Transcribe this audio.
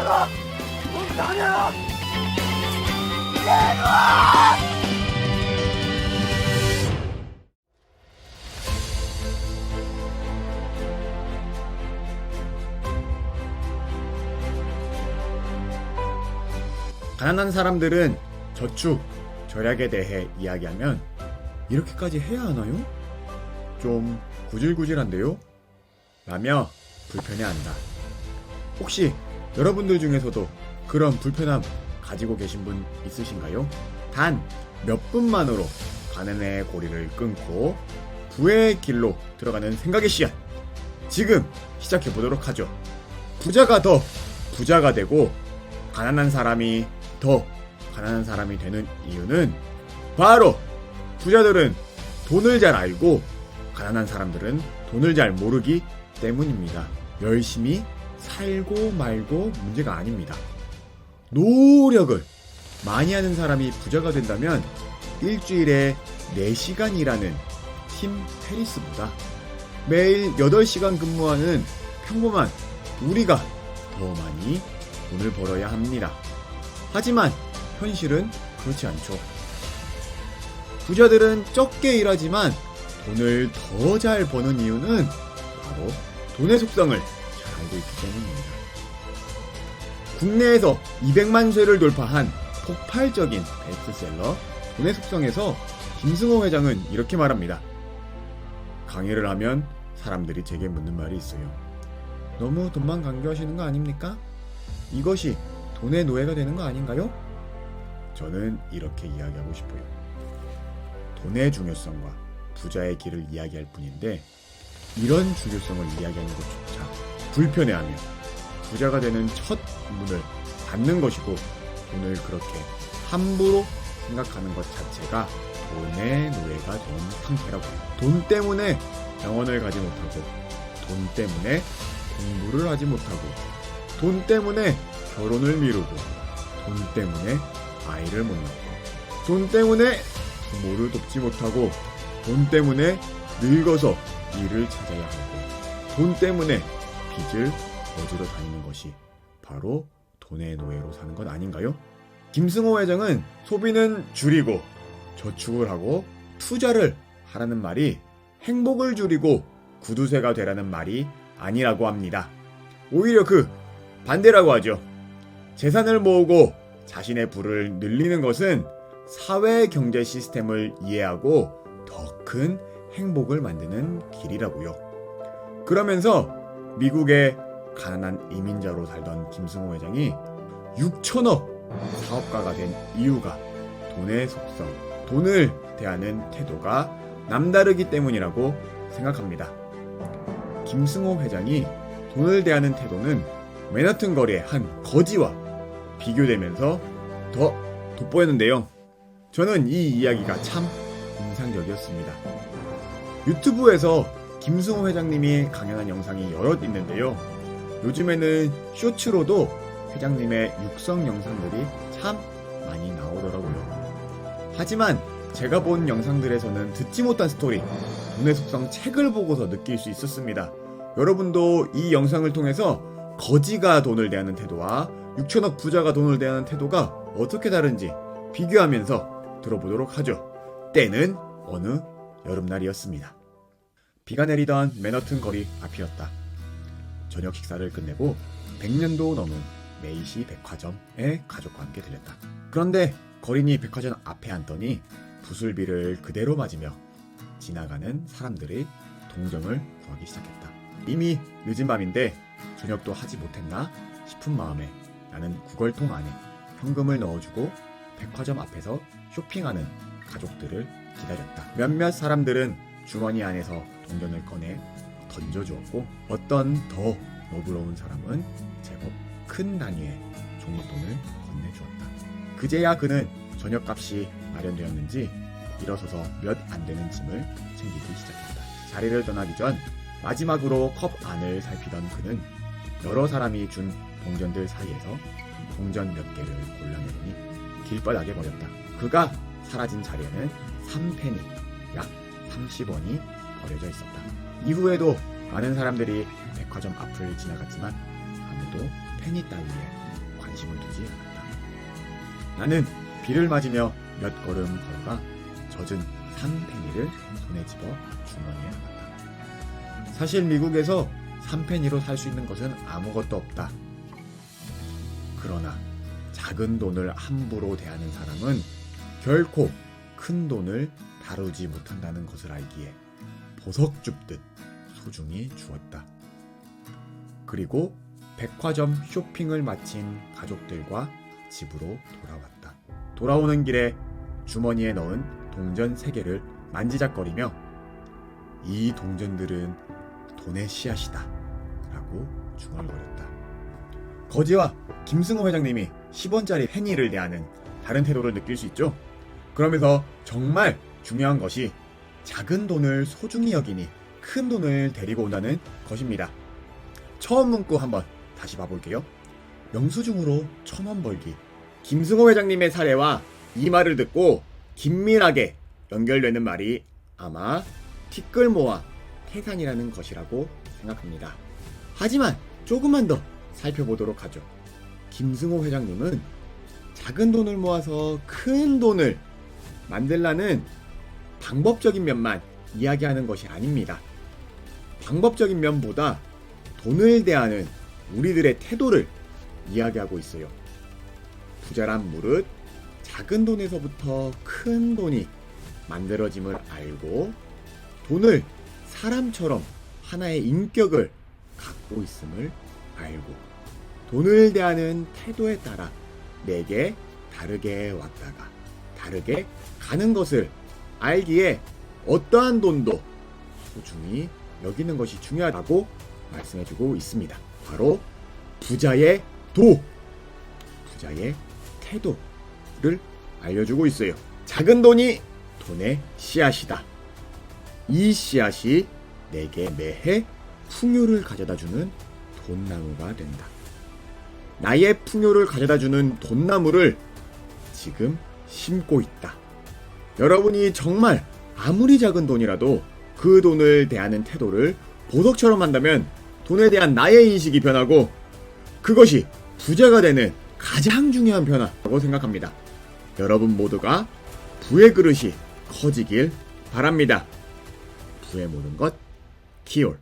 열어! 문 닫아! 내놔! 가난한 사람들은 저축, 절약에 대해 이야기하면 이렇게까지 해야 하나요? 좀 구질구질한데요? 라며 불편해한다. 혹시 여러분들 중에서도 그런 불편함 가지고 계신 분 있으신가요? 단 몇 분만으로 가난의 고리를 끊고 부의 길로 들어가는 생각의 씨앗. 지금 시작해보도록 하죠. 부자가 더 부자가 되고 가난한 사람이 더 가난한 사람이 되는 이유는 바로 부자들은 돈을 잘 알고 가난한 사람들은 돈을 잘 모르기 때문입니다. 열심히 살고 말고 문제가 아닙니다. 노력을 많이 하는 사람이 부자가 된다면 일주일에 4시간 일하는 팀 페리스보다 매일 8시간 근무하는 평범한 우리가 더 많이 돈을 벌어야 합니다. 하지만 현실은 그렇지 않죠. 부자들은 적게 일하지만 돈을 더 잘 버는 이유는 바로 돈의 속성을 잘 알고 있기 때문입니다. 국내에서 200만 쇄를 돌파한 폭발적인 베스트셀러 돈의 속성에서 김승호 회장은 이렇게 말합니다. 강의를 하면 사람들이 제게 묻는 말이 있어요. 너무 돈만 강조하시는 거 아닙니까? 이것이 돈의 노예가 되는 거 아닌가요? 저는 이렇게 이야기하고 싶어요. 돈의 중요성과 부자의 길을 이야기할 뿐인데 이런 중요성을 이야기하는 것조차 불편해하며 부자가 되는 첫 문을 닫는 것이고 돈을 그렇게 함부로 생각하는 것 자체가 돈의 노예가 되는 상태라고요. 돈 때문에 병원을 가지 못하고 돈 때문에 공부를 하지 못하고 돈 때문에 결혼을 미루고 돈 때문에 아이를 못 낳고 돈 때문에 부모를 돕지 못하고 돈 때문에 늙어서 일을 찾아야 하고 돈 때문에 빚을 거지러 다니는 것이 바로 돈의 노예로 사는 것 아닌가요? 김승호 회장은 소비는 줄이고 저축을 하고 투자를 하라는 말이 행복을 줄이고 구두쇠가 되라는 말이 아니라고 합니다. 오히려 그 반대라고 하죠. 재산을 모으고 자신의 부를 늘리는 것은 사회 경제 시스템을 이해하고 더 큰 행복을 만드는 길이라고요. 그러면서 미국의 가난한 이민자로 살던 김승호 회장이 6천억 사업가가 된 이유가 돈의 속성, 돈을 대하는 태도가 남다르기 때문이라고 생각합니다. 김승호 회장이 돈을 대하는 태도는 맨하튼 거리의 한 거지와 비교되면서 더 돋보였는데요. 저는 이 이야기가 참 인상적이었습니다. 유튜브에서 김승호 회장님이 강연한 영상이 여럿 있는데요. 요즘에는 쇼츠로도 회장님의 육성 영상들이 참 많이 나오더라고요. 하지만 제가 본 영상들에서는 듣지 못한 스토리, 돈의 속성 책을 보고서 느낄 수 있었습니다. 여러분도 이 영상을 통해서 거지가 돈을 대하는 태도와 6천억 부자가 돈을 대하는 태도가 어떻게 다른지 비교하면서 들어보도록 하죠. 때는 어느 여름날이었습니다. 비가 내리던 맨하튼 거리 앞이었다. 저녁 식사를 끝내고 100년도 넘은 메이시 백화점에 가족과 함께 들렸다. 그런데 거린이 백화점 앞에 앉더니 부술비를 그대로 맞으며 지나가는 사람들의 동정을 구하기 시작했다. 이미 늦은 밤인데 저녁도 하지 못했나 싶은 마음에 나는 구걸통 안에 현금을 넣어주고 백화점 앞에서 쇼핑하는 가족들을 기다렸다. 몇몇 사람들은 주머니 안에서 동전을 꺼내 던져주었고 어떤 더 너그러운 사람은 제법 큰 단위의 종잣돈을 건네주었다. 그제야 그는 저녁값이 마련되었는지 일어서서 몇 안 되는 짐을 챙기기 시작했다. 자리를 떠나기 전 마지막으로 컵 안을 살피던 그는 여러 사람이 준 동전들 사이에서 동전 몇 개를 골라내더니 길바닥에 버렸다. 그가 사라진 자리에는 3페니, 약 30원이 버려져 있었다. 이후에도 많은 사람들이 백화점 앞을 지나갔지만 아무도 페니 따위에 관심을 두지 않았다. 나는 비를 맞으며 몇 걸음 걸어가 젖은 3페니를 손에 집어 주머니에 넣었다. 사실 미국에서 3페니로 살 수 있는 것은 아무것도 없다. 그러나 작은 돈을 함부로 대하는 사람은 결코 큰 돈을 다루지 못한다는 것을 알기에 보석 줍듯 소중히 주었다. 그리고 백화점 쇼핑을 마친 가족들과 집으로 돌아왔다. 돌아오는 길에 주머니에 넣은 동전 3개를 만지작거리며 이 동전들은 돈의 씨앗이다 라고 중얼거렸다. 거지와 김승호 회장님이 10원짜리 페니를 대하는 다른 태도를 느낄 수 있죠. 그러면서 정말 중요한 것이 작은 돈을 소중히 여기니 큰 돈을 데리고 온다는 것입니다. 처음 문구 한번 다시 봐볼게요. 영수증으로 1,000원 벌기. 김승호 회장님의 사례와 이 말을 듣고 긴밀하게 연결되는 말이 아마 티끌모아 태산이라는 것이라고 생각합니다. 하지만 조금만 더 살펴보도록 하죠. 김승호 회장님은 작은 돈을 모아서 큰 돈을 만들라는 방법적인 면만 이야기하는 것이 아닙니다. 방법적인 면보다 돈을 대하는 우리들의 태도를 이야기하고 있어요. 부자란 무릇 작은 돈에서부터 큰 돈이 만들어짐을 알고 돈을 사람처럼 하나의 인격을 갖고 있음을 알고 돈을 대하는 태도에 따라 내게 다르게 왔다가 다르게 가는 것을 알기에 어떠한 돈도 소중히 여기는 것이 중요하다고 말씀해주고 있습니다. 바로 부자의 부자의 태도를 알려주고 있어요. 작은 돈이 돈의 씨앗이다. 이 씨앗이 내게 매해 풍요를 가져다주는 돈나무가 된다. 나의 풍요를 가져다주는 돈나무를 지금 심고 있다. 여러분이 정말 아무리 작은 돈이라도 그 돈을 대하는 태도를 보석처럼 한다면 돈에 대한 나의 인식이 변하고 그것이 부자가 되는 가장 중요한 변화라고 생각합니다. 여러분 모두가 부의 그릇이 커지길 바랍니다. 부의 모든 것 기올.